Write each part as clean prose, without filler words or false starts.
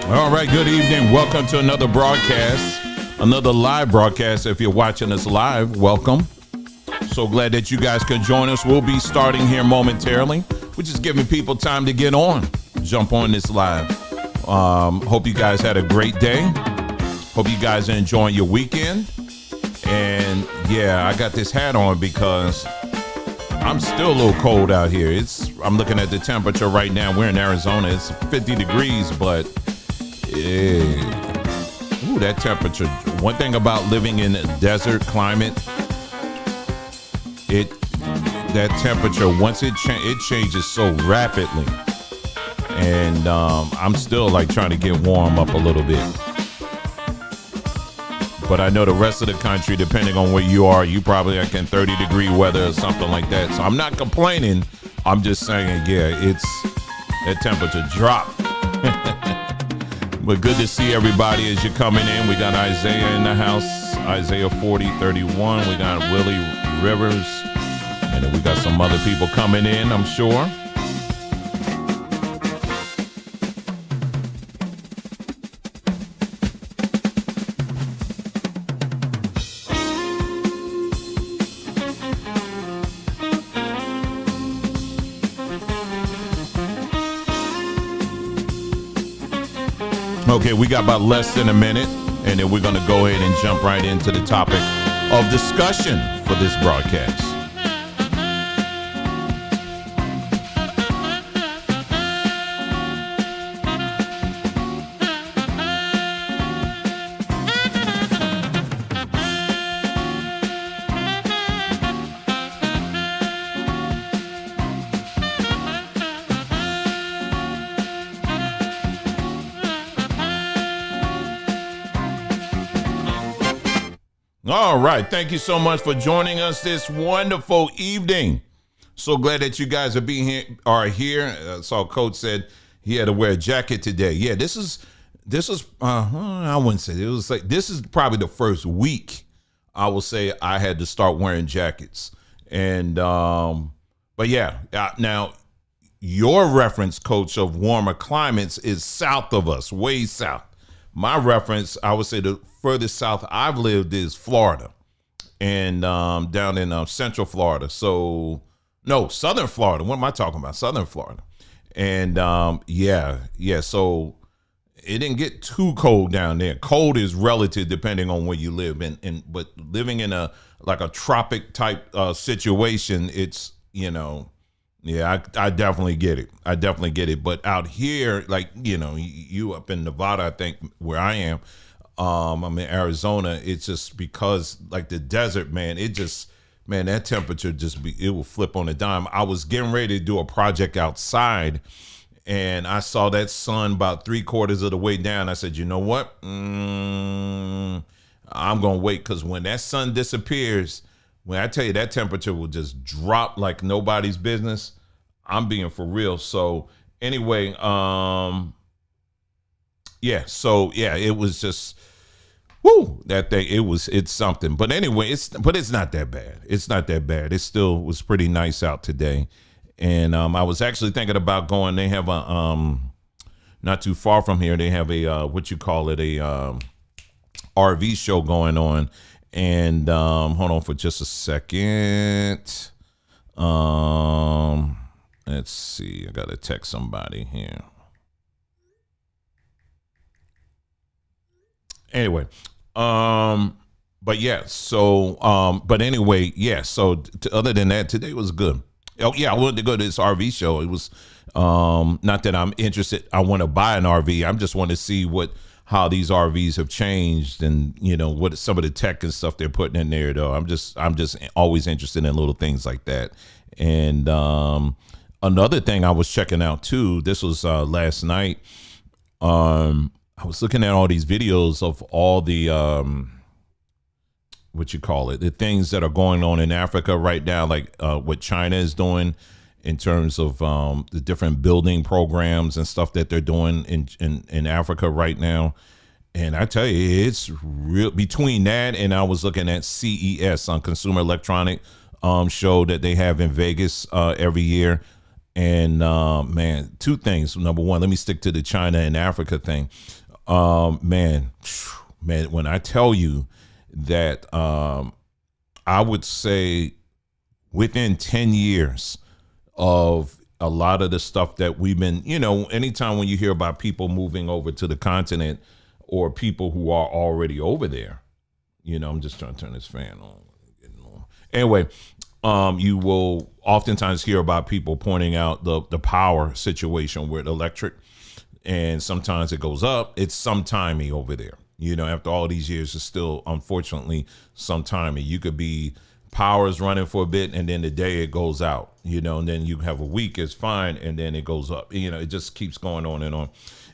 All right, good evening. Welcome to another broadcast, another live broadcast. If you're watching us live, welcome. So glad that you guys could join us. We'll be starting here momentarily. We're just giving people time to get on, jump on this live. Hope you guys had a great day. Hope you guys are enjoying your weekend. And yeah, I got this hat on because I'm still a little cold out here. I'm looking at the temperature right now. We're in Arizona. It's 50 degrees, but that temperature. One thing about living in a desert climate, that temperature, once it changes so rapidly. And I'm still like trying to get warm up a little bit. But I know the rest of the country, depending on where you are, you probably like in 30-degree weather or something like that. So I'm not complaining. I'm just saying, yeah, that temperature dropped. But good to see everybody as you're coming in. We got Isaiah in the house, Isaiah 40:31. We got Willie Rivers. And then we got some other people coming in, I'm sure. Okay, we got about less than a minute, and then we're going to go ahead and jump right into the topic of discussion for this broadcast. All right. Thank you so much for joining us this wonderful evening. So glad that you guys are here. I saw Coach said he had to wear a jacket today. Yeah, this is I wouldn't say it was like, this is probably the first week I will say I had to start wearing jackets. And, but yeah, now your reference, Coach, of warmer climates is south of us, way south. My reference, I would say the furthest south I've lived is Florida, and down in Central Florida. So, no, Southern Florida. What am I talking about? Southern Florida. And yeah. So it didn't get too cold down there. Cold is relative depending on where you live. But living in a tropic type situation, it's, yeah, I definitely get it. But out here, like, you up in Nevada, I think where I am, I'm in Arizona. It's just because like the desert, man, that temperature it will flip on a dime. I was getting ready to do a project outside and I saw that sun about 3/4 of the way down. I said, you know what? I'm going to wait, because when that sun disappears, when I tell you that temperature will just drop like nobody's business, I'm being for real. So anyway, it was just, that thing, it's something. But anyway, it's not that bad. It's not that bad. It still was pretty nice out today. And I was actually thinking about going. They have a, not too far from here, they have a, a RV show going on. And hold on for just a second. Let's see. I got to text somebody here. Anyway, but yeah, so, but anyway, yeah, so other than that, today was good. Oh yeah, I wanted to go to this RV show. It was, not that I'm interested, I want to buy an RV. I just want to see how these RVs have changed, and what some of the tech and stuff they're putting in there. Though I'm just always interested in little things like that. And another thing I was checking out too, this was last night. I was looking at all these videos of all the the things that are going on in Africa right now, like what China is doing in terms of the different building programs and stuff that they're doing in Africa right now. And I tell you, it's real. Between that and I was looking at CES, on Consumer Electronic show that they have in Vegas every year. And man, two things. Number one, let me stick to the China and Africa thing. Man, when I tell you that I would say within 10 years of a lot of the stuff that we've been, anytime when you hear about people moving over to the continent or people who are already over there, I'm just trying to turn this fan on. Anyway, you will oftentimes hear about people pointing out the power situation with electric, and sometimes it goes up. It's sometimey over there. After all these years, it's still, unfortunately, sometimey. You could be power's running for a bit, and then the day it goes out, and then you have a week, it's fine, and then it goes up. It just keeps going on and on.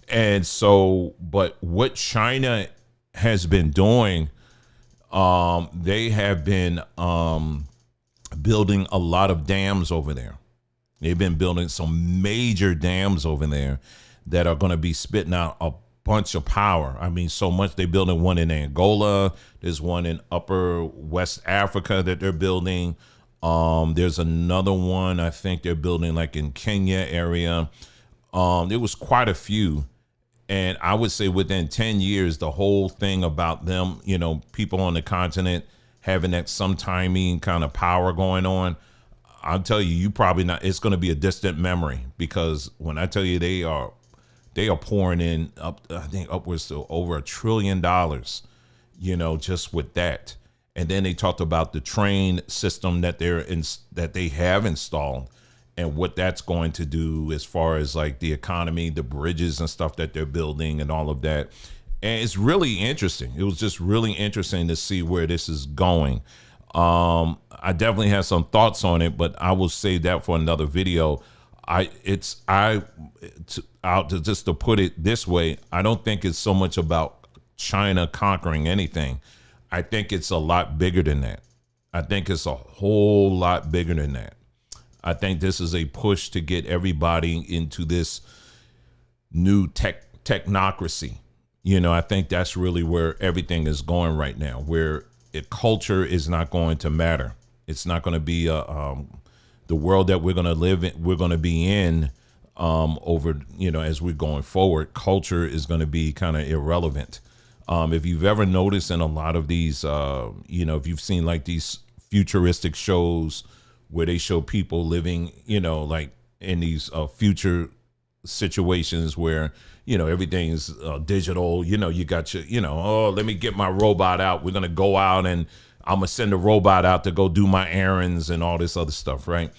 And so, but what China has been doing, they have been building a lot of dams over there. They've been building some major dams over there that are going to be spitting out a bunch of power. I mean, so much. They're building one in Angola. There's one in upper West Africa that they're building. There's another one I think they're building like in Kenya area. There was quite a few. And I would say within 10 years, the whole thing about them, people on the continent having that sometimey kind of power going on, I'll tell you probably not. It's going to be a distant memory, because when I tell you they are pouring in I think upwards to over $1 trillion, just with that. And then they talked about the train system that they have installed, and what that's going to do as far as like the economy, the bridges and stuff that they're building and all of that. And it's really interesting. It was just really interesting to see where this is going. I definitely have some thoughts on it, but I will save that for another video. Just to put it this way, I don't think it's so much about China conquering anything. I think it's a lot bigger than that. I think it's a whole lot bigger than that. I think this is a push to get everybody into this new technocracy. I think that's really where everything is going right now, where culture is not going to matter. It's not going to be the world that we're going to live in. We're going to be in over, as we're going forward. Culture is going to be kind of irrelevant. If you've ever noticed in a lot of these, if you've seen like these futuristic shows where they show people living, like in these future situations where, everything's digital, you got your, let me get my robot out. We're going to go out and I'm going to send a robot out to go do my errands and all this other stuff. Right.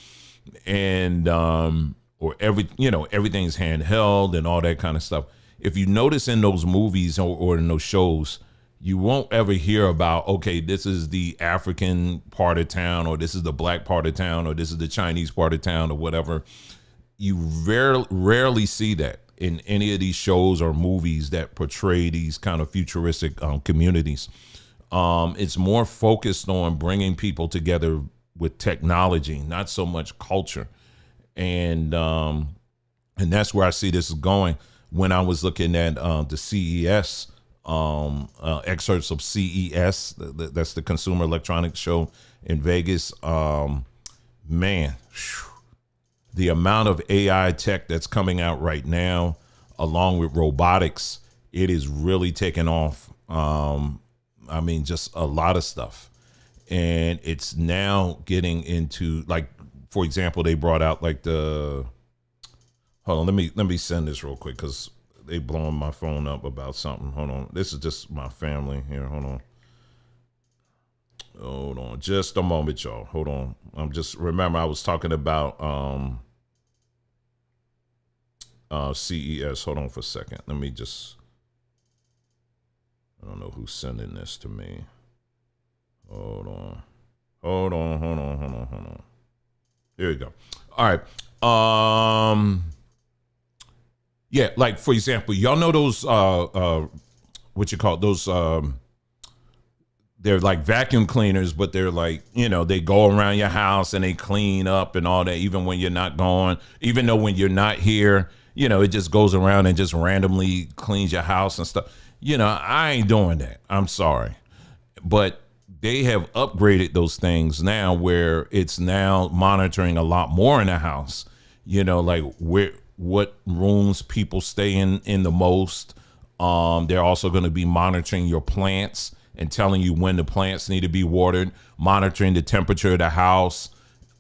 And, or everything's handheld and all that kind of stuff. If you notice in those movies or in those shows, you won't ever hear about, okay, this is the African part of town, or this is the black part of town, or this is the Chinese part of town, or whatever. You rarely see that in any of these shows or movies that portray these kind of futuristic communities. It's more focused on bringing people together with technology, not so much culture. And that's where I see this is going. When I was looking at the CES, excerpts of CES, that's the Consumer Electronics Show in Vegas, man, the amount of AI tech that's coming out right now, along with robotics, it is really taking off. I mean, just a lot of stuff. And it's now getting into, like, for example, they brought out like hold on, let me send this real quick, because they blowing my phone up about something. Hold on. This is just my family here. Hold on. Just a moment, y'all. Hold on. Remember I was talking about CES. Hold on for a second. I don't know who's sending this to me. Hold on. Here we go. All right. Yeah, like, for example, y'all know those they're like vacuum cleaners, but they're like, they go around your house and they clean up and all that, even when you're not gone, even though when you're not here, it just goes around and just randomly cleans your house and stuff. I ain't doing that. I'm sorry. But they have upgraded those things now, where it's now monitoring a lot more in the house. like what rooms people stay in the most. They're also going to be monitoring your plants and telling you when the plants need to be watered, monitoring the temperature of the house,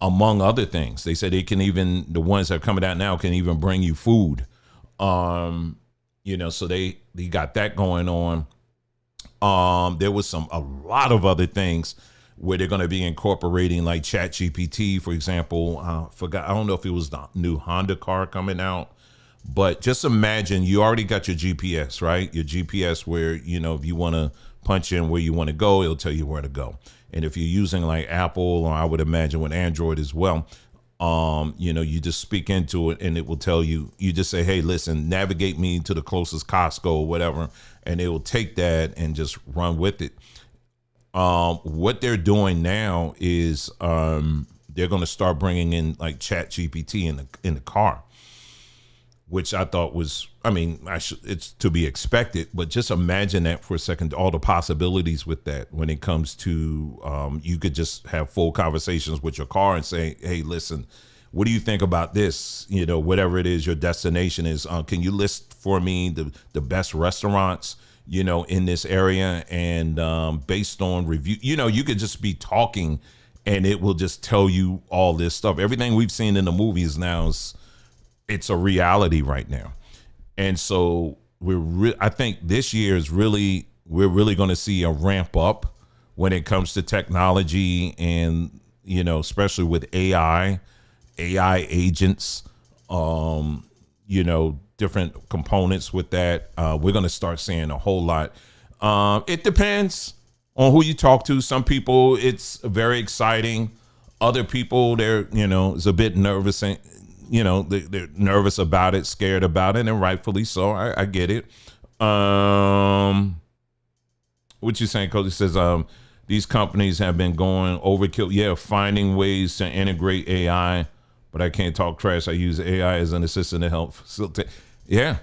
among other things. They said the ones that are coming out now can even bring you food. So they got that going on. There was a lot of other things where they're going to be incorporating like Chat GPT, for example. I don't know if it was the new Honda car coming out, but just imagine you already got your GPS, right? Your GPS where, if you want to punch in where you want to go, it'll tell you where to go. And if you're using like Apple, or I would imagine with Android as well, you just speak into it and it will tell you just say, hey, listen, navigate me to the closest Costco or whatever. And it will take that and just run with it. What they're doing now is they're going to start bringing in like Chat GPT in the car, which I thought was, it's to be expected, but just imagine that for a second, all the possibilities with that when it comes to, you could just have full conversations with your car and say, hey, listen, what do you think about this? Whatever it is your destination is, can you list for me the best restaurants, in this area? And based on review, you could just be talking and it will just tell you all this stuff. Everything we've seen in the movies now it's a reality right now. And so I think this year we're really going to see a ramp up when it comes to technology and, especially with AI agents, different components with that. We're going to start seeing a whole lot. It depends on who you talk to. Some people, it's very exciting. Other people, they're, it's a bit nervous and, they're nervous about it, scared about it, and rightfully so. I get it. What you saying, Coach? It says these companies have been going overkill. Yeah, finding ways to integrate AI, but I can't talk trash. I use AI as an assistant to help facilitate. Yeah.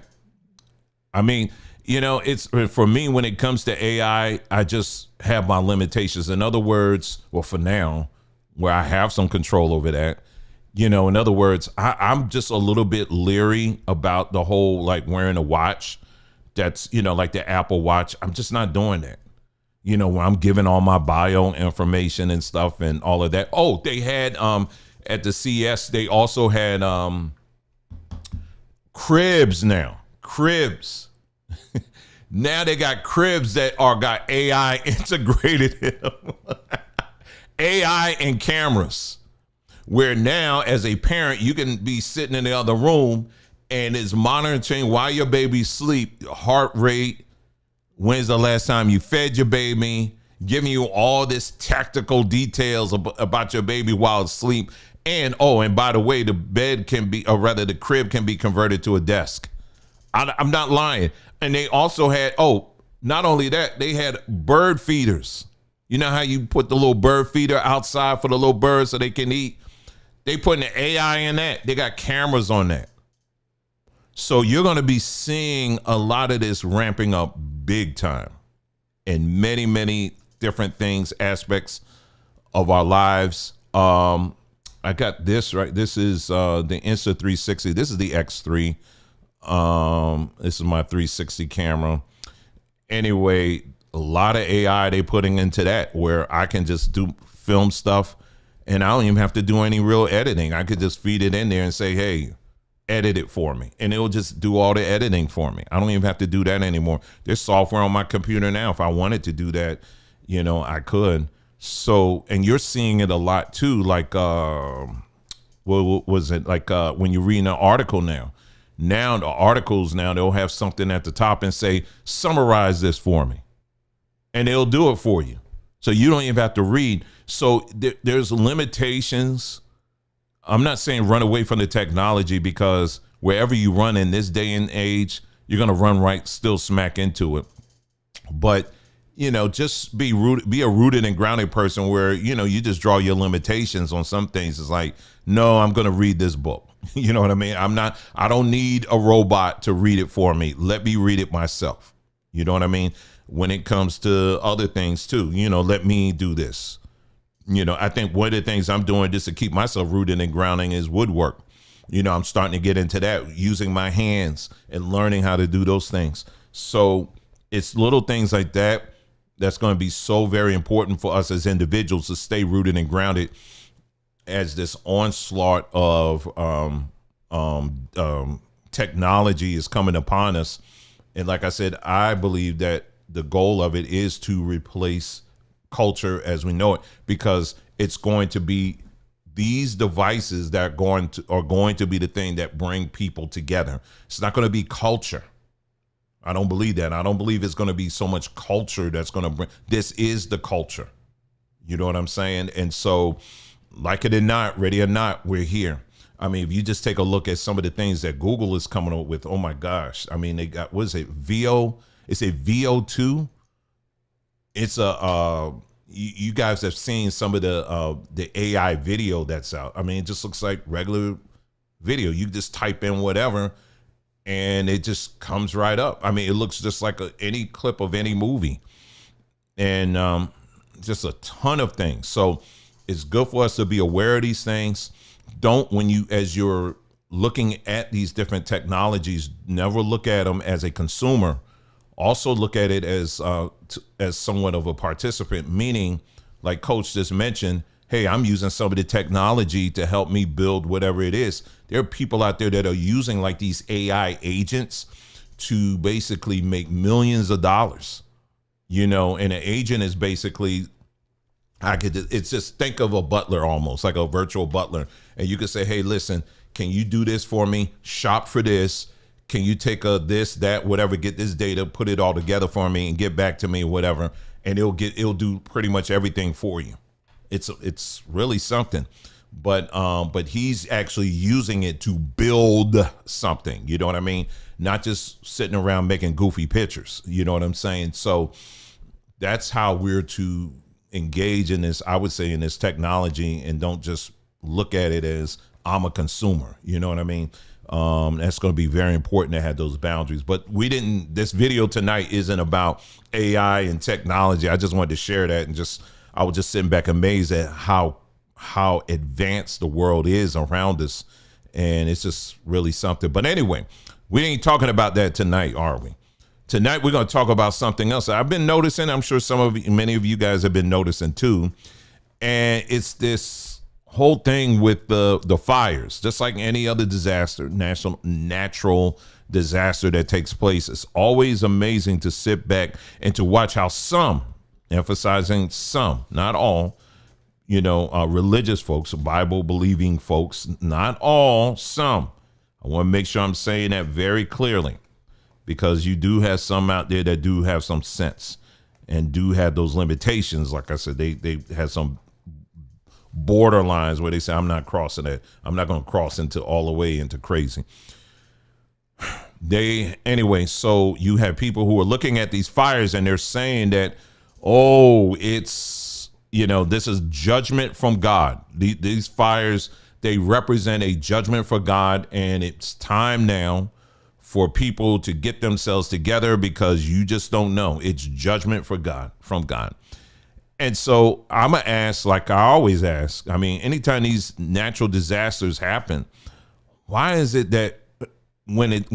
It's for me when it comes to AI, I just have my limitations. In other words, well, for now, where I have some control over that, in other words, I'm just a little bit leery about the whole like wearing a watch that's, like the Apple Watch. I'm just not doing that. Where I'm giving all my bio information and stuff and all of that. Oh, they had at the CES, they also had cribs now. Cribs. Now they got cribs that got AI integrated in them. AI and cameras. Where now, as a parent, you can be sitting in the other room and it's monitoring while your baby sleep, heart rate, when's the last time you fed your baby, giving you all this tactical details about your baby while asleep. And by the way, the bed can be, or rather the crib can be converted to a desk. I'm not lying. And they also had, not only that, they had bird feeders. You know how you put the little bird feeder outside for the little birds so they can eat? They putting the AI in that. They got cameras on that. So you're going to be seeing a lot of this ramping up big time in many, many different things, aspects of our lives. I got this right. This is the Insta360. This is the X3. This is my 360 camera. Anyway, a lot of AI they putting into that where I can just do film stuff and I don't even have to do any real editing. I could just feed it in there and say, hey, edit it for me. And it'll just do all the editing for me. I don't even have to do that anymore. There's software on my computer now. If I wanted to do that, I could. So, and you're seeing it a lot too. Like, what was it? Like when you're reading an article now the articles now, they'll have something at the top and say, summarize this for me. And they'll do it for you. So you don't even have to read. So there's limitations. I'm not saying run away from the technology because wherever you run in this day and age, you're going to run still smack into it. But, just be a rooted and grounded person where, you just draw your limitations on some things. It's like, no, I'm going to read this book. You know what I mean? I don't need a robot to read it for me. Let me read it myself. You know what I mean? When it comes to other things too, let me do this. I think one of the things I'm doing just to keep myself rooted and grounding is woodwork. I'm starting to get into that, using my hands and learning how to do those things. So it's little things like that that's going to be so very important for us as individuals to stay rooted and grounded as this onslaught of technology is coming upon us. And like I said, I believe that the goal of it is to replace culture as we know it, because it's going to be these devices that are going to be the thing that bring people together. It's not going to be culture. I don't believe that. I don't believe it's going to be so much culture that's going to bring. This is the culture. You know what I'm saying? And so, like it or not, ready or not, we're here. I mean, if you just take a look at some of the things that Google is coming up with, oh my gosh. I mean, they got, what is it? It's a VO2. It's you guys have seen some of the AI video that's out. I mean, it just looks like regular video. You just type in whatever and it just comes right up. I mean, it looks just like any clip of any movie, and just a ton of things. So it's good for us to be aware of these things. As you're looking at these different technologies, never look at them as a consumer. Also look at it as somewhat of a participant, meaning, like Coach just mentioned, hey, I'm using some of the technology to help me build whatever it is. There are people out there that are using like these AI agents to basically make millions of dollars, and an agent is basically, it's just, think of a butler, almost like a virtual butler. And you could say, hey, listen, can you do this for me? Shop for this. Can you take this, that, whatever, get this data, put it all together for me and get back to me, whatever. And it'll do pretty much everything for you. It's really something, but he's actually using it to build something. You know what I mean? Not just sitting around making goofy pictures. You know what I'm saying? So that's how we're to engage in this, I would say, in this technology, and don't just look at it as I'm a consumer. You know what I mean? That's going to be very important to have those boundaries. But this video tonight isn't about AI and technology. I just wanted to share that, and I was just sitting back amazed at how advanced the world is around us. And it's just really something. But anyway, we ain't talking about that tonight, are we? Tonight, we're going to talk about something else I've been noticing. I'm sure many of you guys have been noticing too. And it's this whole thing with the fires. Just like any other disaster, natural disaster that takes place, it's always amazing to sit back and to watch how some, emphasizing some, not all, religious folks, Bible believing folks, not all, some. I want to make sure I'm saying that very clearly, because you do have some out there that do have some sense and do have those limitations. Like I said, they have some borderlines where they say, I'm not crossing that. I'm not going to cross into all the way into crazy. Anyway, so you have people who are looking at these fires and they're saying that, oh, it's, this is judgment from God. These fires, they represent a judgment for God, and it's time now for people to get themselves together, because you just don't know. It's judgment from God. And so I'm going to ask, like I always ask, I mean, anytime these natural disasters happen, why is it that when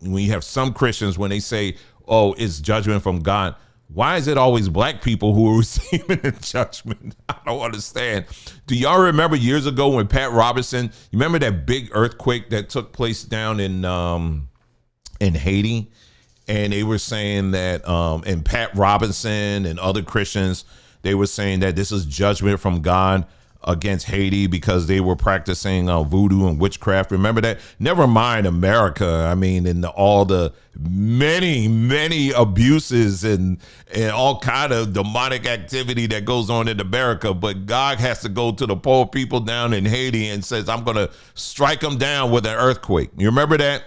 you have some Christians, when they say, oh, it's judgment from God, why is it always black people who are receiving the judgment? I don't understand. Do y'all remember years ago when Pat Robertson, you remember that big earthquake that took place down in Haiti? And they were saying that, and Pat Robinson and other Christians, they were saying that this is judgment from God against Haiti because they were practicing voodoo and witchcraft. Remember that? Never mind America. I mean, and all the many abuses and all kind of demonic activity that goes on in America. But God has to go to the poor people down in Haiti and says, I'm going to strike them down with an earthquake. You remember that?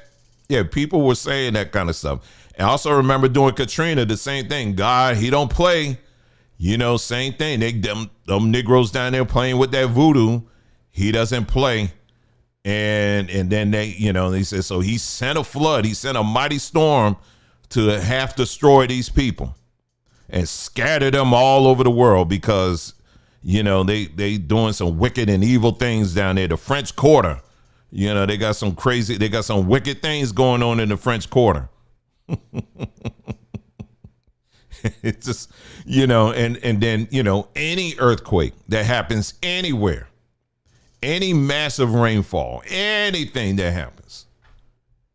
Yeah, people were saying that kind of stuff. And I also remember doing Katrina, the same thing. God, he don't play. Same thing. Them Negroes down there playing with that voodoo. He doesn't play. And then they said, so he sent a flood. He sent a mighty storm to half destroy these people and scatter them all over the world because, they doing some wicked and evil things down there. The French Quarter, You know, they got some wicked things going on in the French Quarter. It's just, and then, any earthquake that happens anywhere, any massive rainfall, anything that happens,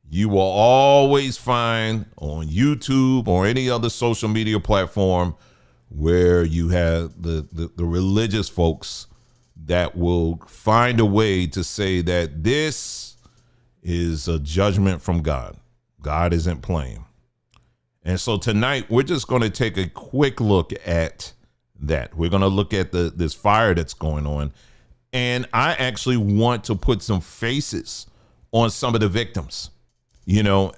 you will always find on YouTube or any other social media platform where you have the religious folks that will find a way to say that this is a judgment from God. God isn't playing. And so tonight, we're just going to take a quick look at that. We're going to look at this fire that's going on. And I actually want to put some faces on some of the victims,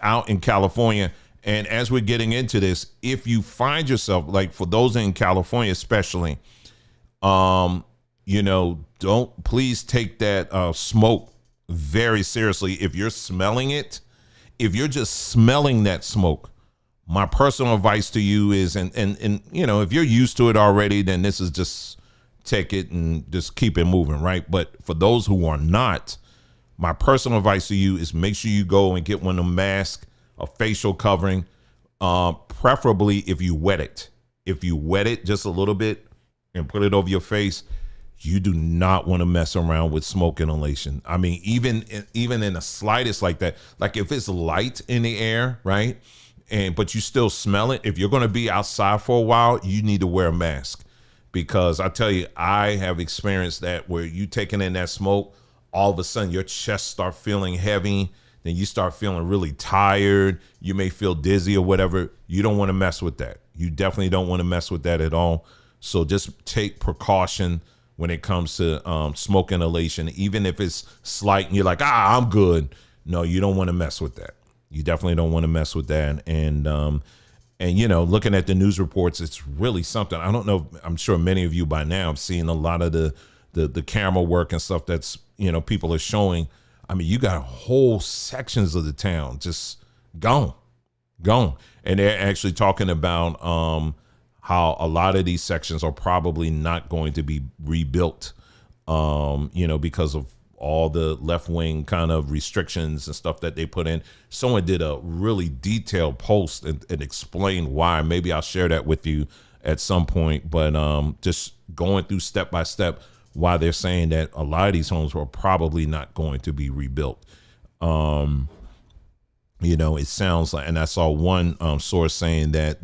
out in California. And as we're getting into this, if you find yourself, like for those in California especially, don't please take that smoke very seriously. If you're smelling it, if you're just smelling that smoke, my personal advice to you is, and if you're used to it already, then this is just take it and just keep it moving, right? But for those who are not, my personal advice to you is make sure you go and get one of the masks, a facial covering, preferably if you wet it. If you wet it just a little bit and put it over your face, you do not want to mess around with smoke inhalation. I mean, even in the slightest like that, like if it's light in the air, right? But you still smell it. If you're going to be outside for a while, you need to wear a mask, because I tell you, I have experienced that where you taking in that smoke, all of a sudden your chest start feeling heavy. Then you start feeling really tired. You may feel dizzy or whatever. You don't want to mess with that. You definitely don't want to mess with that at all. So just take precaution when it comes to smoke inhalation, even if it's slight and you're like, I'm good. No, you don't want to mess with that. You definitely don't want to mess with that. And looking at the news reports, it's really something. I don't know. I'm sure many of you by now have seen a lot of the camera work and stuff that's, people are showing. I mean, you got whole sections of the town just gone. And they're actually talking about how a lot of these sections are probably not going to be rebuilt, because of all the left-wing kind of restrictions and stuff that they put in. Someone did a really detailed post and explained why. Maybe I'll share that with you at some point, but just going through step by step why they're saying that a lot of these homes were probably not going to be rebuilt. It sounds like, and I saw one source saying that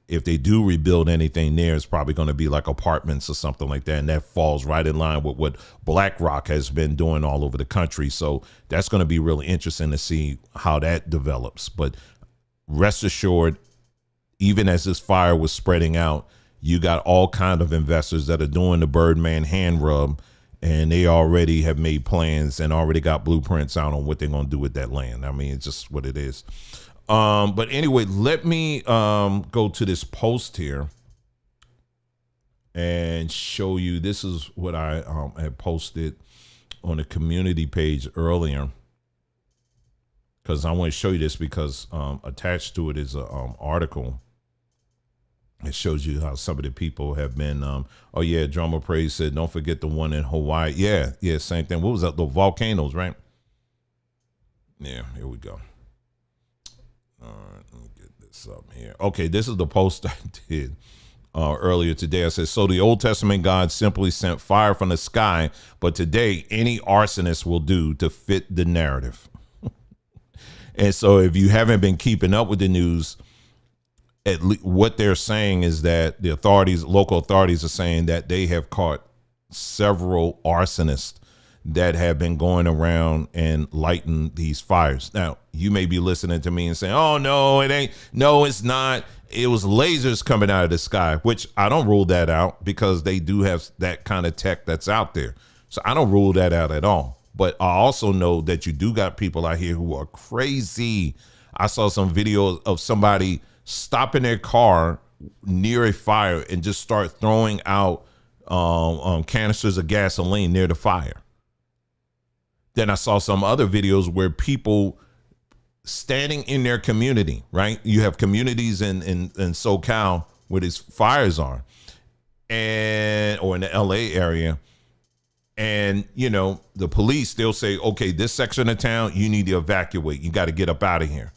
if they do rebuild anything there, it's probably going to be like apartments or something like that. And that falls right in line with what BlackRock has been doing all over the country. So that's going to be really interesting to see how that develops. But rest assured, even as this fire was spreading out, you got all kind of investors that are doing the Birdman hand rub, and they already have made plans and already got blueprints out on what they're going to do with that land. I mean, it's just what it is. But anyway, let me go to this post here and show you. This is what I had posted on the community page earlier, because I want to show you this, because attached to it is an article. It shows you how some of the people have been. Drummer Praise said, don't forget the one in Hawaii. Yeah, same thing. What was that? The volcanoes, right? Yeah, here we go. All right, let me get this up here. Okay, this is the post I did earlier today. I said, so the Old Testament God simply sent fire from the sky, but today any arsonist will do to fit the narrative. And so if you haven't been keeping up with the news, what they're saying is that the local authorities are saying that they have caught several arsonists that have been going around and lighting these fires. Now, you may be listening to me and saying, oh, no, it ain't. No, it's not. It was lasers coming out of the sky, which I don't rule that out, because they do have that kind of tech that's out there. So I don't rule that out at all. But I also know that you do got people out here who are crazy. I saw some video of somebody stopping their car near a fire and just start throwing out canisters of gasoline near the fire. Then I saw some other videos where people standing in their community, right? You have communities in SoCal where these fires are, or in the LA area, And, you know, the police, they'll say, okay, this section of town, you need to evacuate. You got to get up out of here.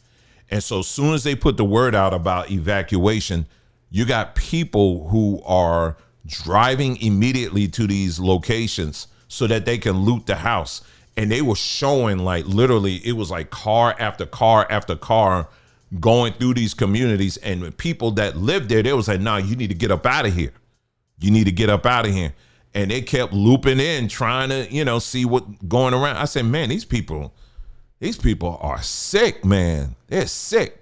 And so as soon as they put the word out about evacuation, you got people who are driving immediately to these locations so that they can loot the house. And they were showing, like, literally, it was like car after car after car going through these communities. And people that lived there, they was like, nah, you need to get up out of here. You need to get up out of here. And they kept looping in, trying to, you know, see what going around. I said, man, these people are sick, man. They're sick.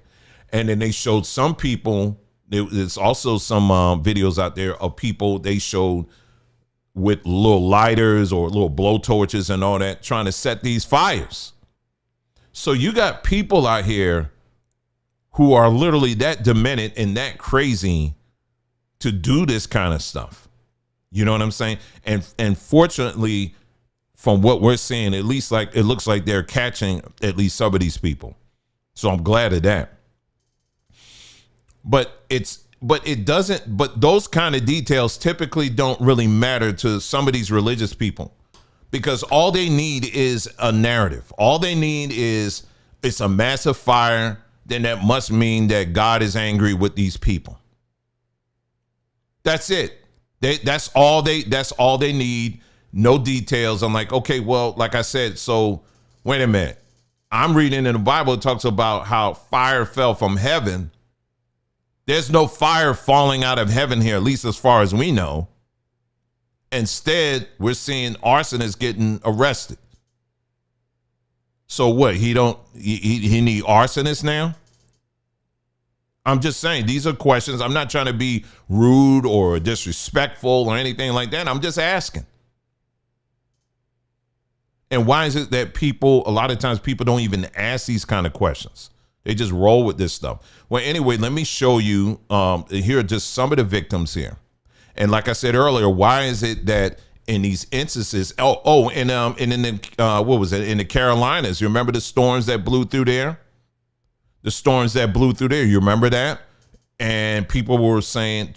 And then they showed some people. There's also some videos out there of people they showed with little lighters or little blow torches and all that, trying to set these fires. So you got people out here who are literally that demented and that crazy to do this kind of stuff. You know what I'm saying? And fortunately, from what we're seeing, at least like it looks like they're catching at least some of these people. So I'm glad of that. But those kind of details typically don't really matter to some of these religious people, because all they need is a narrative. All they need is it's a massive fire. Then that must mean that God is angry with these people. That's it. That's all they need. No details. I'm like, okay, well, like I said, so wait a minute. I'm reading in the Bible, it talks about how fire fell from heaven. There's no fire falling out of heaven here, at least as far as we know. Instead, we're seeing arsonists getting arrested. So what? He need arsonists now? I'm just saying, these are questions. I'm not trying to be rude or disrespectful or anything like that. I'm just asking. And why is it that a lot of times people don't even ask these kind of questions? They just roll with this stuff. Well, anyway, let me show you, here are just some of the victims here. And like I said earlier, why is it that in these instances, and in the, what was it, in the Carolinas, you remember the storms that blew through there? The storms that blew through there, you remember that? And people were saying,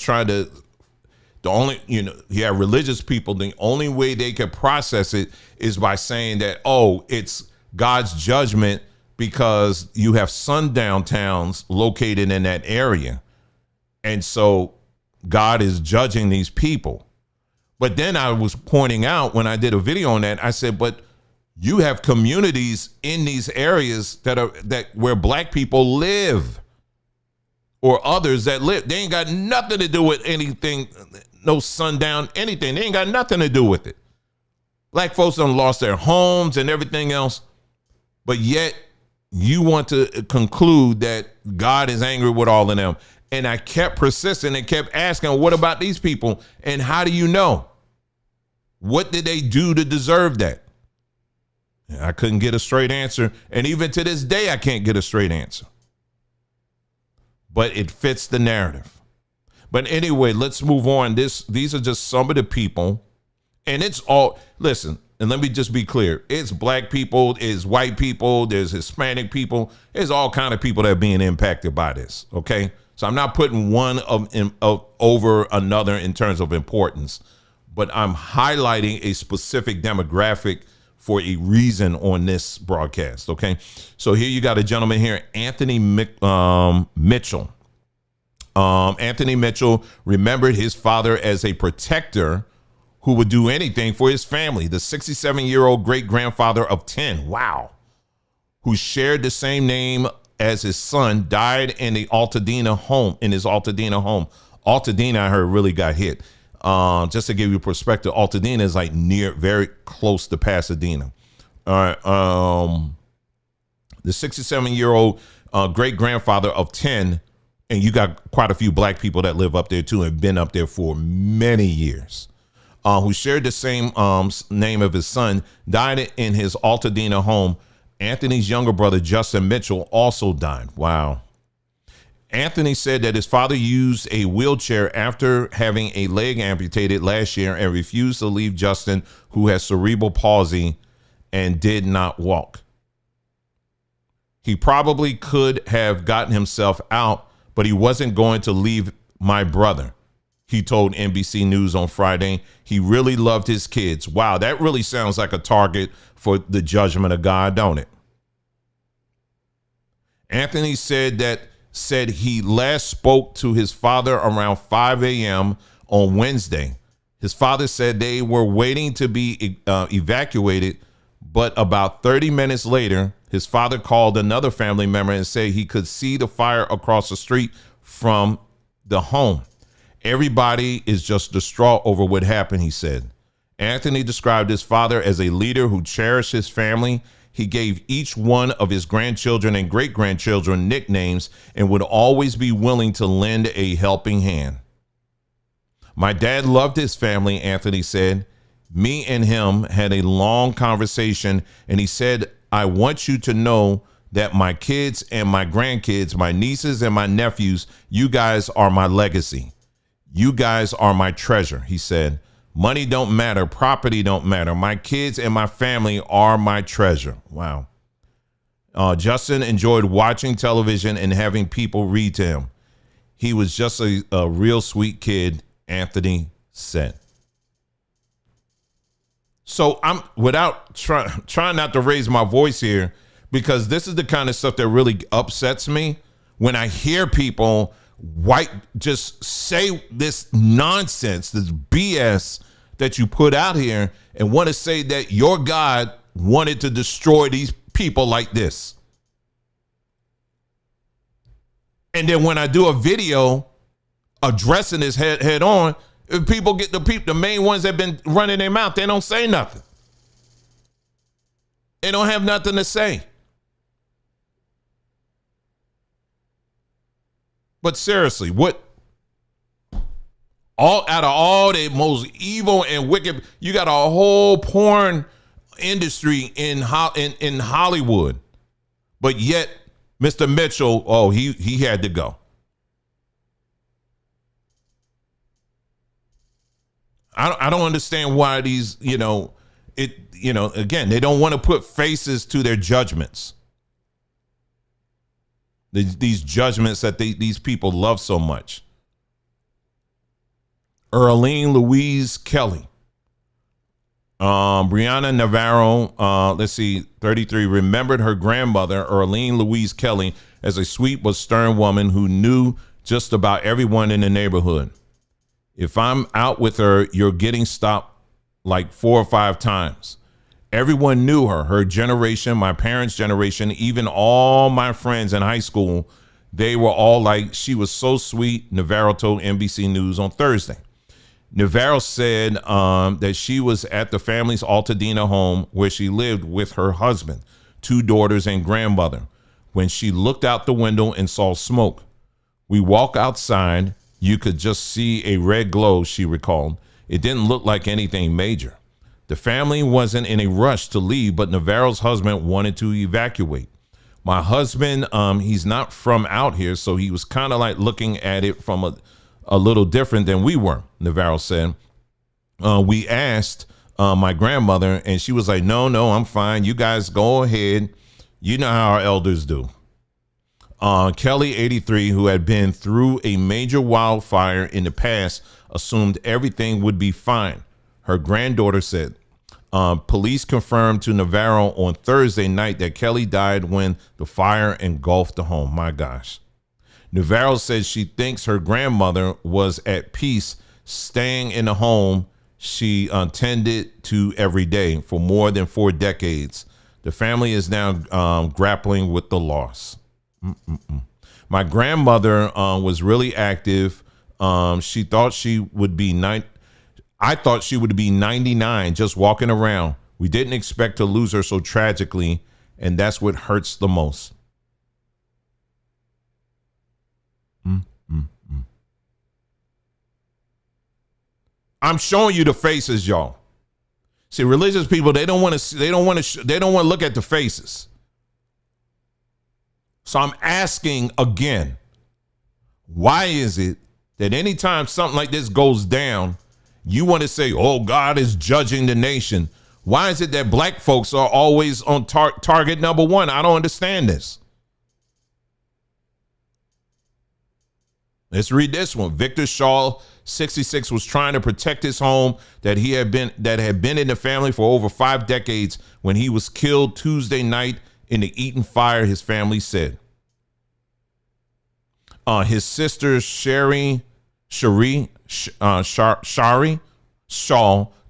religious people, the only way they could process it is by saying that, oh, it's God's judgment because you have sundown towns located in that area. And so God is judging these people. But then I was pointing out when I did a video on that, I said, but you have communities in these areas that where black people live, or others that live. They ain't got nothing to do with anything, no sundown, anything. They ain't got nothing to do with it. Black folks done lost their homes and everything else, but yet you want to conclude that God is angry with all of them. And I kept persisting and kept asking, what about these people? And how do you know? What did they do to deserve that? I couldn't get a straight answer. And even to this day, I can't get a straight answer. But it fits the narrative. But anyway, let's move on. These are just some of the people. And it's all, listen, and let me just be clear. It's black people, it's white people, there's Hispanic people. There's all kind of people that are being impacted by this, okay? So I'm not putting one over another in terms of importance, but I'm highlighting a specific demographic for a reason on this broadcast, okay? So here you got a gentleman here, Anthony Mitchell. Anthony Mitchell remembered his father as a protector who would do anything for his family. The 67-year-old great-grandfather of 10, wow, who shared the same name as his son, died in his Altadena home. Altadena, I heard, really got hit. Just to give you perspective, Altadena is like very close to Pasadena. All right. The 67-year-old great-grandfather of 10, and you got quite a few black people that live up there too and been up there for many years, who shared the same name of his son, died in his Altadena home. Anthony's younger brother, Justin Mitchell, also died. Wow. Anthony said that his father used a wheelchair after having a leg amputated last year and refused to leave Justin, who has cerebral palsy and did not walk. He probably could have gotten himself out, but he wasn't going to leave my brother. He told NBC News on Friday he really loved his kids. Wow, that really sounds like a target for the judgment of God, don't it? Anthony said he last spoke to his father around 5 a.m. on Wednesday. His father said they were waiting to be evacuated, but about 30 minutes later, his father called another family member and said he could see the fire across the street from the home. Everybody is just distraught over what happened, he said. Anthony described his father as a leader who cherished his family. He gave each one of his grandchildren and great-grandchildren nicknames and would always be willing to lend a helping hand. My dad loved his family, Anthony said. Me and him had a long conversation, and he said, I want you to know that my kids and my grandkids, my nieces and my nephews, you guys are my legacy. You guys are my treasure, he said. Money don't matter. Property don't matter. My kids and my family are my treasure. Wow. Justin enjoyed watching television and having people read to him. He was just a real sweet kid, Anthony said. So I'm without trying not to raise my voice here, because this is the kind of stuff that really upsets me when I hear people just say this nonsense, this BS that you put out here, and want to say that your God wanted to destroy these people like this. And then when I do a video addressing this head on, if people get the main ones that have been running their mouth, they don't say nothing. They don't have nothing to say. But seriously, what out of all the most evil and wicked, you got a whole porn industry in Hollywood, but yet Mr. Mitchell, he had to go. I don't understand why these, again, they don't want to put faces to their judgments. These judgments that these people love so much. Earlene Louise Kelly. Brianna Navarro, 33, remembered her grandmother, Earlene Louise Kelly, as a sweet but stern woman who knew just about everyone in the neighborhood. If I'm out with her, you're getting stopped like 4 or 5 times. Everyone knew her, her generation, my parents' generation, even all my friends in high school. They were all like, she was so sweet, Navarro told NBC News on Thursday. Navarro said that she was at the family's Altadena home where she lived with her husband, 2 daughters, and grandmother when she looked out the window and saw smoke. We walk outside. You could just see a red glow, she recalled. It didn't look like anything major. The family wasn't in a rush to leave, but Navarro's husband wanted to evacuate. My husband, he's not from out here, so he was kind of like looking at it from a little different than we were, Navarro said. We asked my grandmother, and she was like, no, I'm fine. You guys go ahead. You know how our elders do. Kelly, 83, who had been through a major wildfire in the past, assumed everything would be fine. Her granddaughter said. Police confirmed to Navarro on Thursday night that Kelly died when the fire engulfed the home. My gosh. Navarro said she thinks her grandmother was at peace staying in the home she tended to every day for more than 4 decades. The family is now grappling with the loss. My grandmother was really active. She thought she would be I thought she would be 99 just walking around. We didn't expect to lose her so tragically, and that's what hurts the most. I'm showing you the faces, y'all. See, religious people, they don't want to look at the faces. So I'm asking again, why is it that anytime something like this goes down, you want to say, oh, God is judging the nation? Why is it that black folks are always on target number 1? I don't understand this. Let's read this one. Victor Shaw, 66, was trying to protect his home that had been in the family for over 5 decades when he was killed Tuesday night in the Eaton fire, his family said. His sister Shari Shaw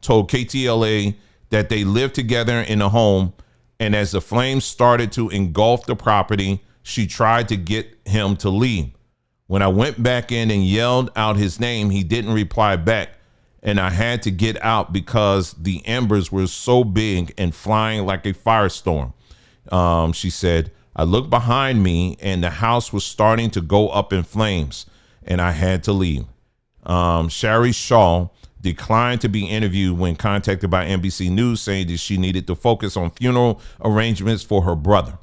told KTLA that they lived together in a home, and as the flames started to engulf the property, she tried to get him to leave. When I went back in and yelled out his name, he didn't reply back, and I had to get out because the embers were so big and flying like a firestorm. She said, I looked behind me and the house was starting to go up in flames, and I had to leave. Shari Shaw declined to be interviewed when contacted by NBC News, saying that she needed to focus on funeral arrangements for her brother.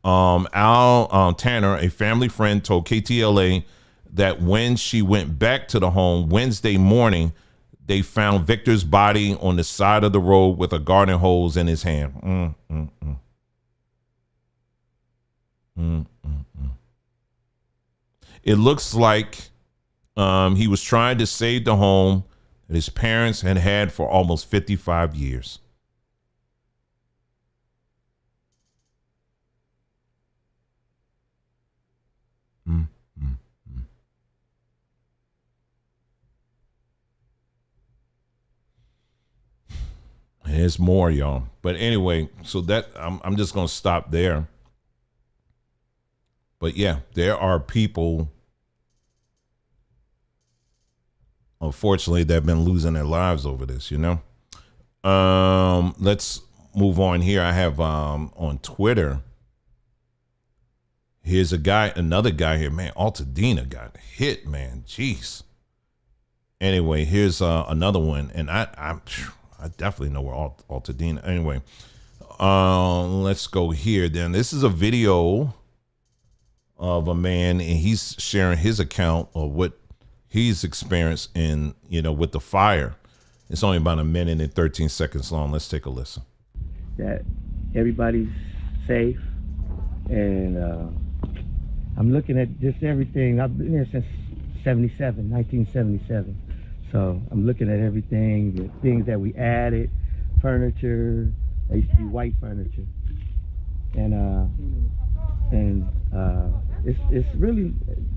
Al Tanner, a family friend, told KTLA that when she went back to the home Wednesday morning, they found Victor's body on the side of the road with a garden hose in his hand. It looks like he was trying to save the home that his parents had had for almost 55 years. And there's more, y'all. But anyway, so that I'm just gonna stop there. But yeah, there are people, unfortunately, that have been losing their lives over this, you know. Let's move on here. I have on Twitter. Here's another guy here, man. Altadena got hit, man. Jeez. Anyway, here's another one, and I definitely know where Altadena. Anyway, let's go here. Then this is a video of a man, and he's sharing his account of what he's experienced with the fire. It's only about 1 minute and 13 seconds long. Let's take a listen. That everybody's safe, and I'm looking at just everything. I've been here since 1977. So I'm looking at everything, the things that we added, furniture. There used to be white furniture, and it's really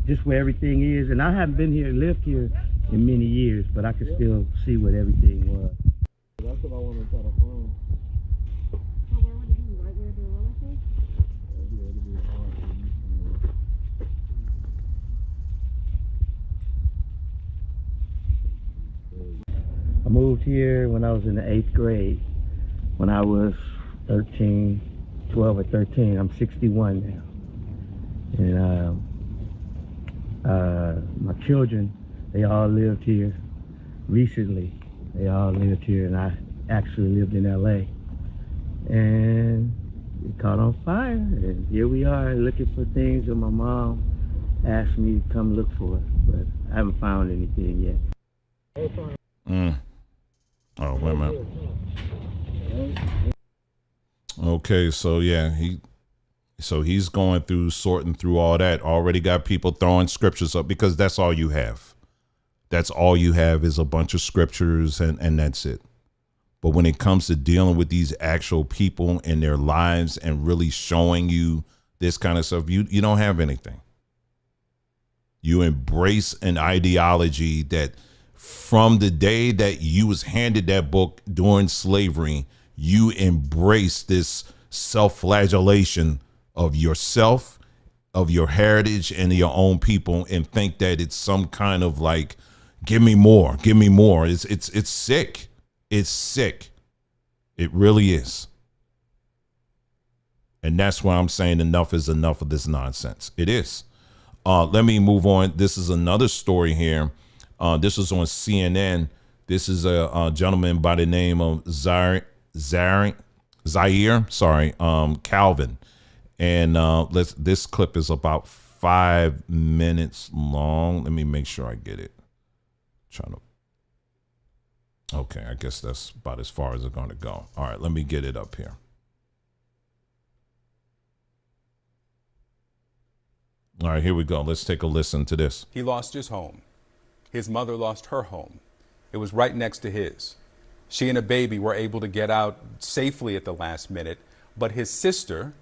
just where everything is. And I haven't been here, lived here in many years, but I can still see what everything was. That's what I want to try to find. Where would it be? Right where the roller coaster? Yeah, it'd be hard. I moved here when I was in the 8th grade. When I was 12 or 13. I'm 61 now. And my children, they all lived here recently. They all lived here, and I actually lived in LA. And it caught on fire, and here we are looking for things that my mom asked me to come look for, but I haven't found anything yet. Oh, wait a minute. Okay, so yeah, he's going through, sorting through all that. Already got people throwing scriptures up, because that's all you have. That's all you have is a bunch of scriptures, and that's it. But when it comes to dealing with these actual people and their lives and really showing you this kind of stuff, you don't have anything. You embrace an ideology that from the day that you was handed that book during slavery, you embrace this self-flagellation of yourself, of your heritage, and your own people, and think that it's some kind of like, give me more, give me more. It's sick. It's sick. It really is. And that's why I'm saying enough is enough of this nonsense. It is. Let me move on. This is another story here. This was on CNN. This is a gentleman by the name of Zaire, Calvin. And this clip is about 5 minutes long. Let me make sure I get it. Okay, I guess that's about as far as it's going to go. All right, let me get it up here. All right, here we go. Let's take a listen to this. He lost his home. His mother lost her home. It was right next to his. She and a baby were able to get out safely at the last minute, but his sister,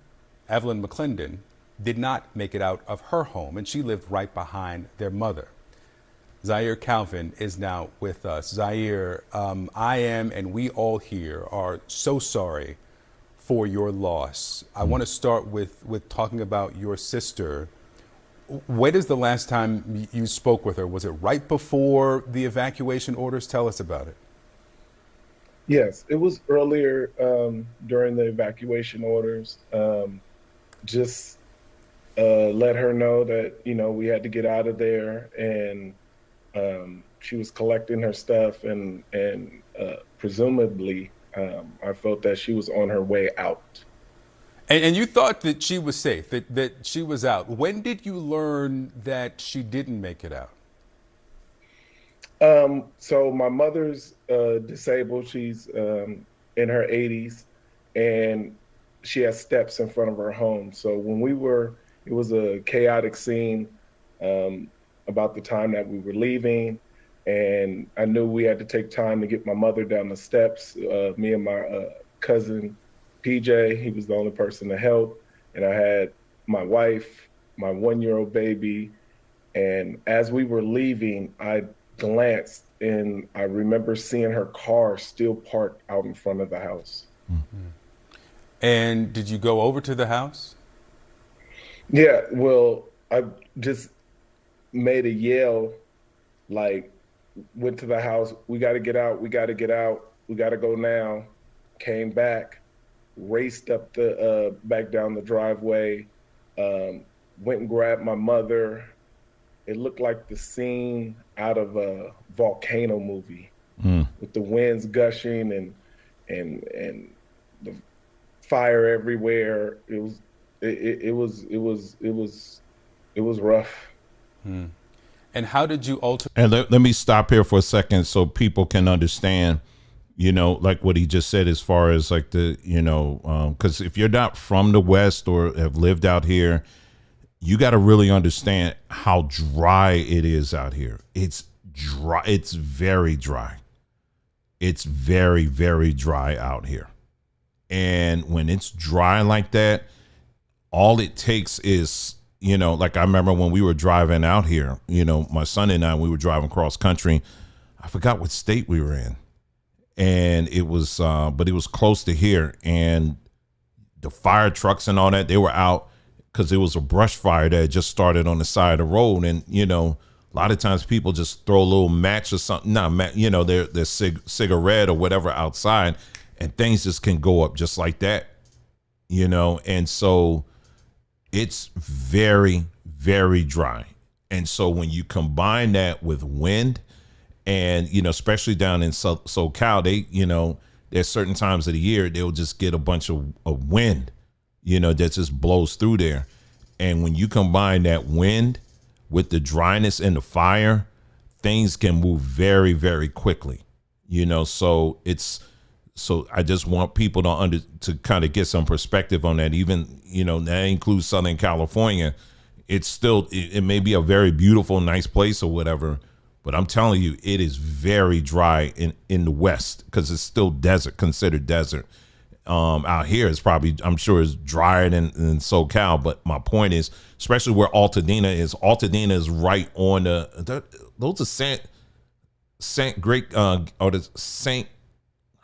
Evelyn McClendon, did not make it out of her home, and she lived right behind their mother. Zaire Calvin is now with us. Zaire, I am, and we all here are so sorry for your loss. I want to start with talking about your sister. When is the last time you spoke with her? Was it right before the evacuation orders? Tell us about it. Yes, it was earlier during the evacuation orders. Just let her know that, we had to get out of there, and she was collecting her stuff, and presumably I felt that she was on her way out. And you thought that she was safe, that she was out. When did you learn that she didn't make it out? So my mother's disabled. She's in her 80s, and she has steps in front of her home. So when it was a chaotic scene about the time that we were leaving, and I knew we had to take time to get my mother down the steps. Me and my cousin, PJ, he was the only person to help. And I had my wife, my 1-year-old baby. And as we were leaving, I glanced and I remember seeing her car still parked out in front of the house. Mm-hmm. And did you go over to the house? Yeah, well, I just made a yell, like, went to the house. We got to get out. We got to get out. We got to go now. Came back, raced up back down the driveway, went and grabbed my mother. It looked like the scene out of a volcano movie with the winds gushing and the fire everywhere. It was rough. And how did you ultimately? And let me stop here for a second so people can understand, like what he just said as far as like the, because if you're not from the West or have lived out here, you got to really understand how dry it is out here. It's dry. It's very dry. It's very, very dry out here. And when it's dry like that, all it takes is, like I remember when we were driving out here, my son and I, we were driving cross country. I forgot what state we were in. And it was, but it was close to here. And the fire trucks and all that, they were out because it was a brush fire that had just started on the side of the road. And, a lot of times people just throw a little match or something, their cigarette or whatever outside, and things just can go up just like that, and so it's very, very dry. And so when you combine that with wind and, especially down in SoCal, they, there's certain times of the year, they'll just get a bunch of wind, that just blows through there. And when you combine that wind with the dryness and the fire, things can move very, very quickly, so so I just want people to kind of get some perspective on that. Even, that includes Southern California. It's still, it may be a very beautiful, nice place or whatever, but I'm telling you, it is very dry in the West because it's still considered desert. Out here, it's probably, I'm sure it's drier than SoCal. But my point is, especially where Altadena is right on those are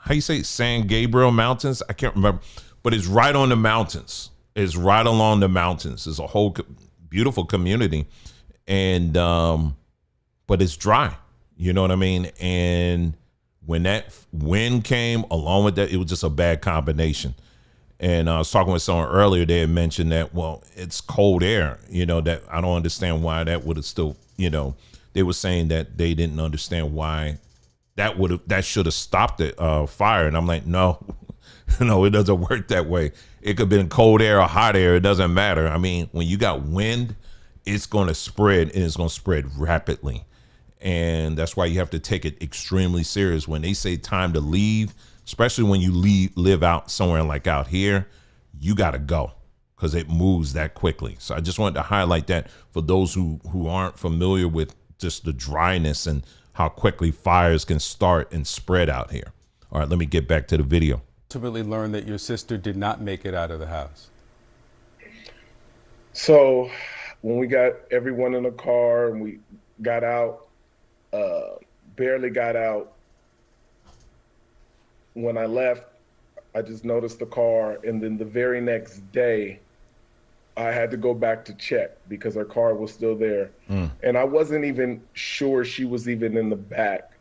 how you say San Gabriel Mountains? I can't remember, but it's right on the mountains. It's right along the mountains. It's a whole beautiful community, and but it's dry. You know what I mean? And when that wind came along with that, it was just a bad combination. And I was talking with someone earlier. They had mentioned that, well, it's cold air. That I don't understand why that would have still. They were saying that they didn't understand why that should have stopped the fire. And I'm like, no, it doesn't work that way. It could have been cold air or hot air. It doesn't matter. I mean, when you got wind, it's going to spread, and it's going to spread rapidly. And that's why you have to take it extremely serious. When they say time to leave, especially when you live out somewhere like out here, you got to go. because it moves that quickly. So I just wanted to highlight that for those who aren't familiar with just the dryness and how quickly fires can start and spread out here. All right, let me get back to the video. Ultimately learned that your sister did not make it out of the house. So when we got everyone in the car and we got out, barely got out. When I left, I just noticed the car, and then the very next day, I had to go back to check because her car was still there. And I wasn't even sure she was even in the back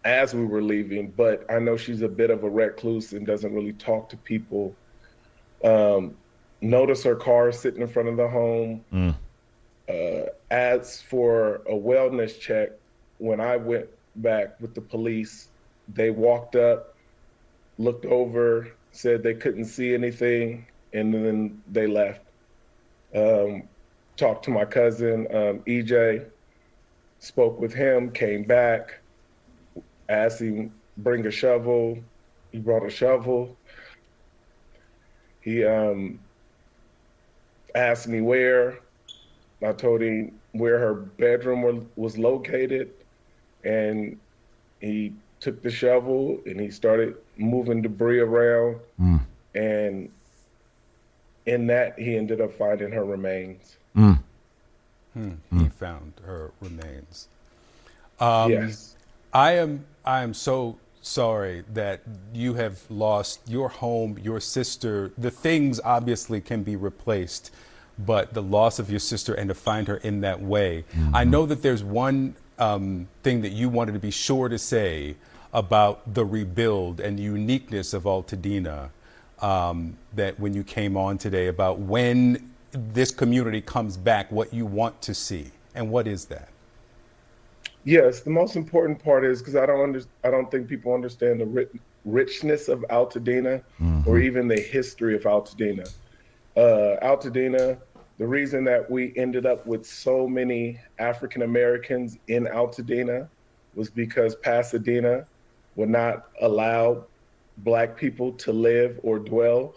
as we were leaving, but I know she's a bit of a recluse and doesn't really talk to people. Notice her car sitting in front of the home. As for a wellness check, when I went back with the police, they walked up, looked over, said they couldn't see anything, and then they left. Talked to my cousin, EJ, spoke with him, came back, asked him bring a shovel. He brought a shovel. He asked me where. I told him where her bedroom was located, and he took the shovel and he started moving debris around. And in that, he ended up finding her remains. He found her remains. Yes. I am so sorry that you have lost your home, your sister. The things obviously can be replaced, but the loss of your sister and to find her in that way. I know that there's one thing that you wanted to be sure to say about the rebuild and the uniqueness of Altadena, that when you came on today, about when this community comes back, what you want to see, and what is that? Yes, the most important part is because I don't think people understand the richness of Altadena or even the history of Altadena. Altadena, the reason that we ended up with so many African Americans in Altadena was because Pasadena would not allow Black people to live or dwell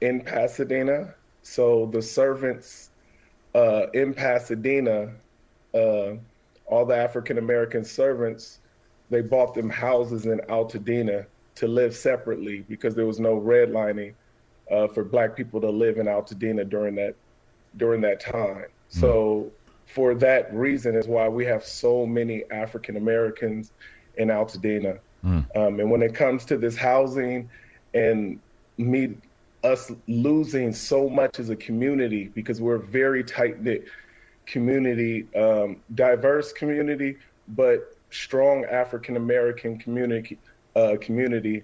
in Pasadena. So the servants in Pasadena, all the African American servants, they bought them houses in Altadena to live separately because there was no redlining for Black people to live in Altadena during that time. So for that reason is why we have so many African Americans in Altadena. And when it comes to this housing and us losing so much as a community, because we're a very tight-knit community, diverse community, but strong African American community.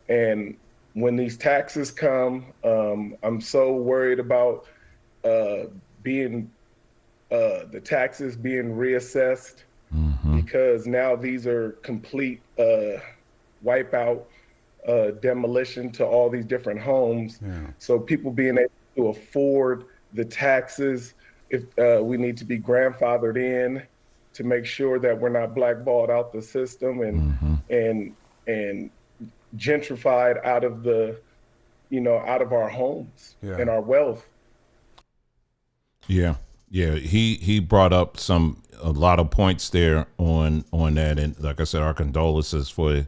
And when these taxes come, I'm so worried about the taxes being reassessed, because now these are complete wipeout, demolition to all these different homes. So people being able to afford the taxes, if we need to be grandfathered in to make sure that we're not blackballed out the system and gentrified out of out of our homes and our wealth. Yeah. He brought up a lot of points there on that, and like I said, our condolences for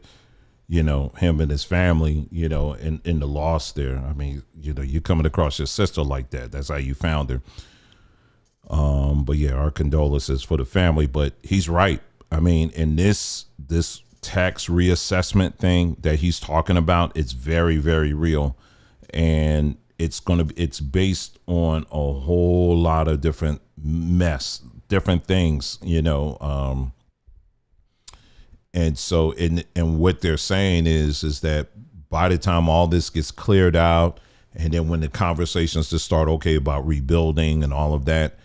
him and his family, in the loss there. I mean, you coming across your sister like that. That's how you found her. But yeah, our condolences for the family. But he's right. I mean, in this tax reassessment thing that he's talking about, it's very, very real, and it's based on a whole lot of different things, and so and what they're saying is that by the time all this gets cleared out, and then when the conversations to start about rebuilding and all of that,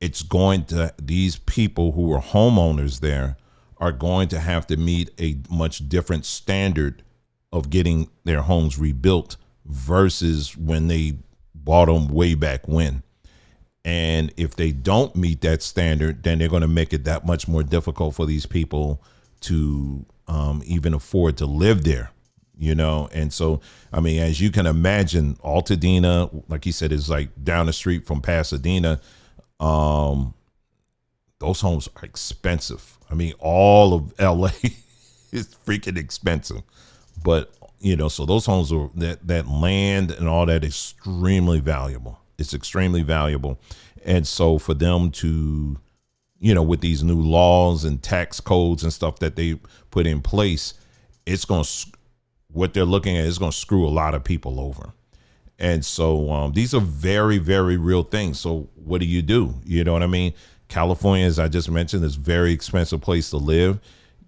these people who are homeowners there are going to have to meet a much different standard of getting their homes rebuilt versus when they bought them way back when. And if they don't meet that standard, then they're going to make it that much more difficult for these people to even afford to live there, And so, I mean, as you can imagine, Altadena, like he said, is like down the street from Pasadena. Those homes are expensive. I mean, all of LA is freaking expensive, but so those homes are that land and all that is extremely valuable. It's extremely valuable. And so for them to, with these new laws and tax codes and stuff that they put in place, what they're looking at is going to screw a lot of people over. And so these are very, very real things. So what do? You know what I mean? California, as I just mentioned, is a very expensive place to live.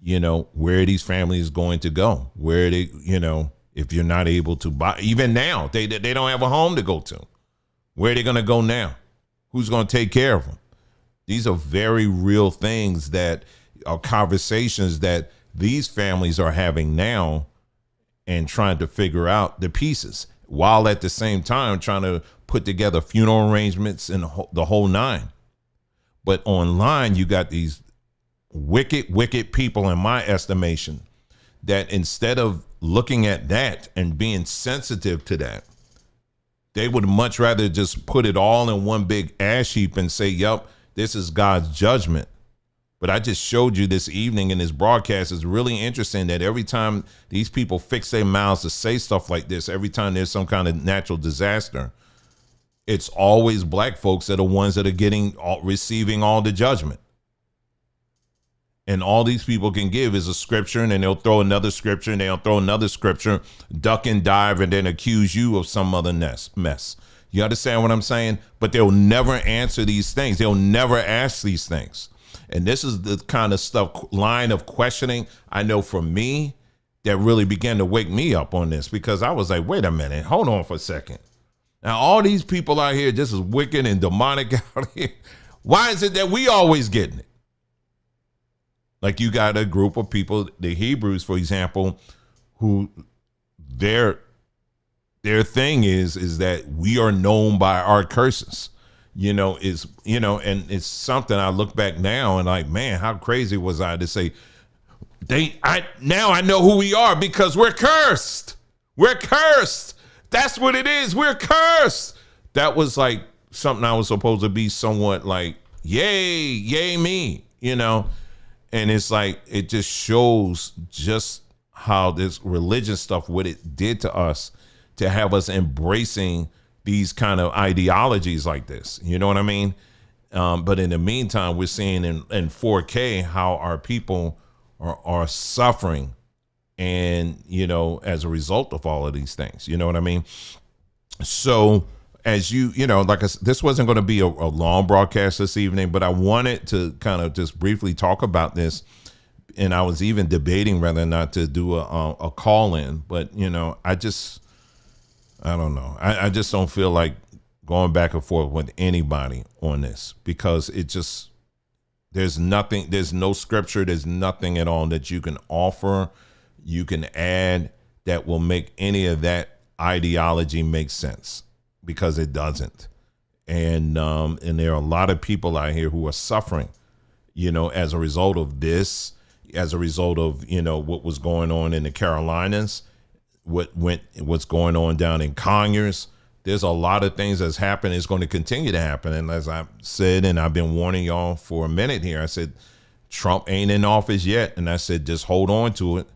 Where are these families going to go? Where are they, if you're not able to buy, even now, they don't have a home to go to. Where are they going to go now? Who's going to take care of them? These are very real things that are conversations that these families are having now and trying to figure out the pieces, while at the same time trying to put together funeral arrangements and the whole nine. But online, you got these wicked people, in my estimation, that instead of looking at that and being sensitive to that, they would much rather just put it all in one big ash heap and say, yep, this is God's judgment. But I just showed you this evening in this broadcast. It's really interesting that every time these people fix their mouths to say stuff like this, every time there's some kind of natural disaster, it's always black folks that are ones that are receiving all the judgment. And all these people can give is a scripture, and then they'll throw another scripture, and they'll throw another scripture, duck and dive, and then accuse you of some other mess. You understand what I'm saying? But they'll never answer these things. They'll never ask these things. And this is the kind of line of questioning I know for me that really began to wake me up on this, because I was like, wait a minute, hold on for a second. Now, all these people out here just as wicked and demonic out here. Why is it that we always getting it? Like, you got a group of people, the Hebrews, for example, who their thing is that we are known by our curses. And it's something I look back now and like, man, how crazy was I to say now I know who we are, because we're cursed. We're cursed. That's what it is. We're cursed. That was like something I was supposed to be somewhat like, yay me, and it's like, it just shows just how this religion stuff, what it did to us, to have us embracing these kind of ideologies like this. You know what I mean? But in the meantime, we're seeing in 4K how our people are suffering, and, as a result of all of these things, you know what I mean? So as like I said, this wasn't going to be a long broadcast this evening, but I wanted to kind of just briefly talk about this. And I was even debating whether or not to do a call in, but, I don't know. I just don't feel like going back and forth with anybody on this, because there's no scripture, there's nothing at all that you can offer, you can add that will make any of that ideology make sense, because it doesn't. And there are a lot of people out here who are suffering, as a result of this, as a result of, what was going on in the Carolinas, what's going on down in Conyers. There's a lot of things that's happened. It's going to continue to happen. And as I said, and I've been warning y'all for a minute here, I said, Trump ain't in office yet. And I said, just hold on to it,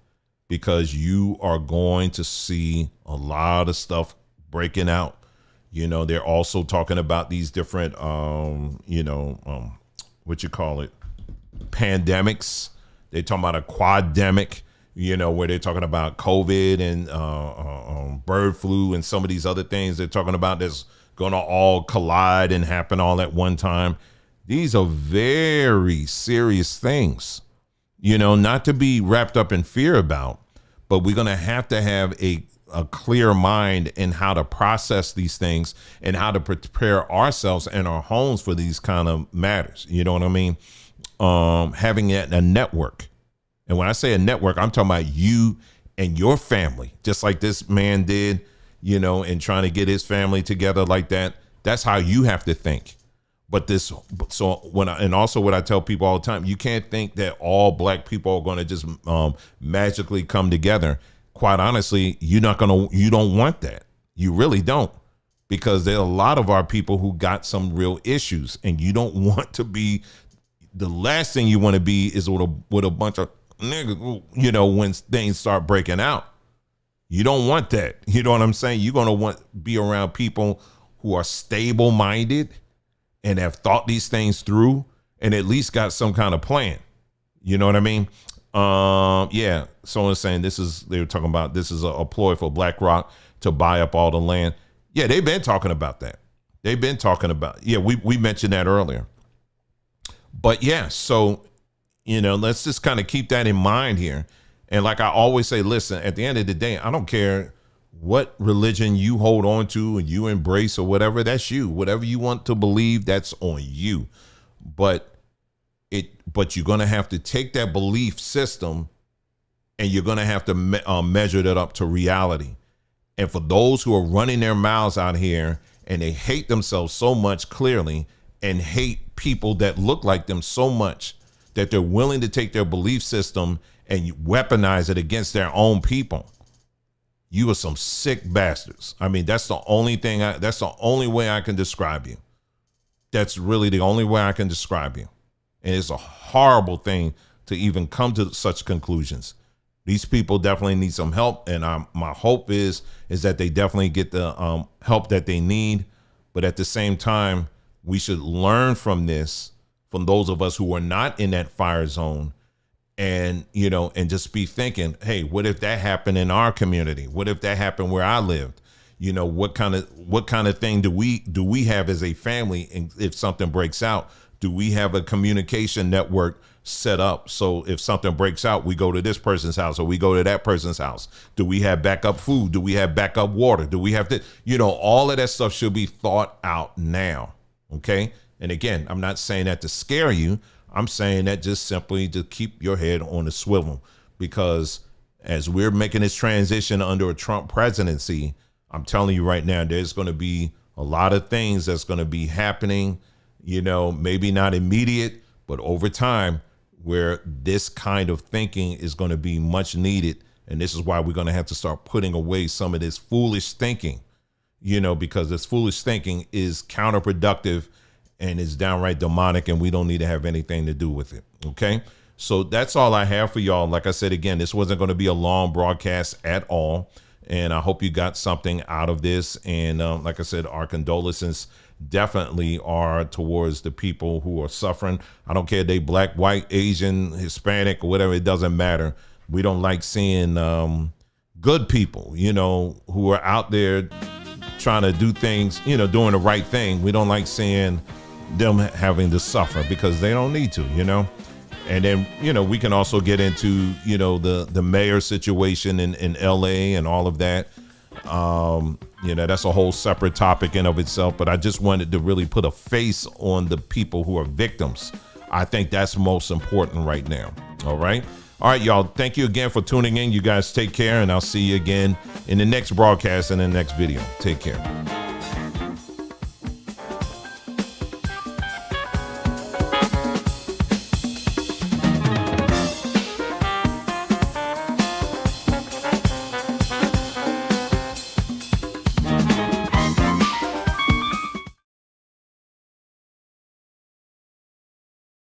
because you are going to see a lot of stuff breaking out. They're also talking about these different, pandemics. They're talking about a quademic, where they're talking about COVID and bird flu and some of these other things they're talking about that's going to all collide and happen all at one time. These are very serious things, not to be wrapped up in fear about, but we're going to have a clear mind in how to process these things and how to prepare ourselves and our homes for these kind of matters. You know what I mean? Having a network. And when I say a network, I'm talking about you and your family, just like this man did, and trying to get his family together like that. That's how you have to think. But also what I tell people all the time, you can't think that all black people are going to just magically come together. quite honestly, you don't want that. You really don't, because there are a lot of our people who got some real issues, and you don't want to be, the last thing you want to be is with a bunch of niggas, you know, when things start breaking out. You don't want that. You know what I'm saying? You're going to be around people who are stable minded and have thought these things through and at least got some kind of plan. You know what I mean? Yeah. Someone's saying they were talking about this is a ploy for BlackRock to buy up all the land. Yeah, they've been talking about that. They've been talking about, yeah, we mentioned that earlier. But yeah, so, you know, let's just kind of keep that in mind here. And like I always say, listen, at the end of the day, I don't care what religion you hold on to and you embrace or whatever, that's you. Whatever you want to believe, that's on you. But you're going to have to take that belief system and you're going to have to measure that up to reality. And for those who are running their mouths out here and they hate themselves so much clearly and hate people that look like them so much that they're willing to take their belief system and weaponize it against their own people, you are some sick bastards. I mean, that's the only thing, that's the only way I can describe you. That's really the only way I can describe you. And it's a horrible thing to even come to such conclusions. These people definitely need some help. And my hope is that they definitely get the help that they need. But at the same time, we should learn from this, from those of us who are not in that fire zone, and, you know, and just be thinking, hey, what if that happened in our community? What if that happened where I lived? You know, what kind of thing do we have as a family? And if something breaks out, do we have a communication network set up? So if something breaks out, we go to this person's house or we go to that person's house. Do we have backup food? Do we have backup water? Do we have to, you know, all of that stuff should be thought out now. Okay. And again, I'm not saying that to scare you. I'm saying that just simply to keep your head on the swivel, because as we're making this transition under a Trump presidency, I'm telling you right now, there's going to be a lot of things that's going to be happening, you know, maybe not immediate, but over time, where this kind of thinking is going to be much needed. And this is why we're going to have to start putting away some of this foolish thinking, you know, because this foolish thinking is counterproductive and it's downright demonic, and we don't need to have anything to do with it. Okay. So that's all I have for y'all. Like I said, again, this wasn't going to be a long broadcast at all. And I hope you got something out of this. And like I said, our condolences definitely are towards the people who are suffering. I don't care if they black, white, Asian, Hispanic, or whatever. It doesn't matter. We don't like seeing good people, you know, who are out there trying to do things, you know, doing the right thing. We don't like seeing them having to suffer, because they don't need to, you know. And then, you know, we can also get into, you know, the mayor situation in LA and all of that. You know, that's a whole separate topic in of itself, but I just wanted to really put a face on the people who are victims. I think that's most important right now. All right. All right, y'all. Thank you again for tuning in. You guys take care, and I'll see you again in the next broadcast and the next video. Take care.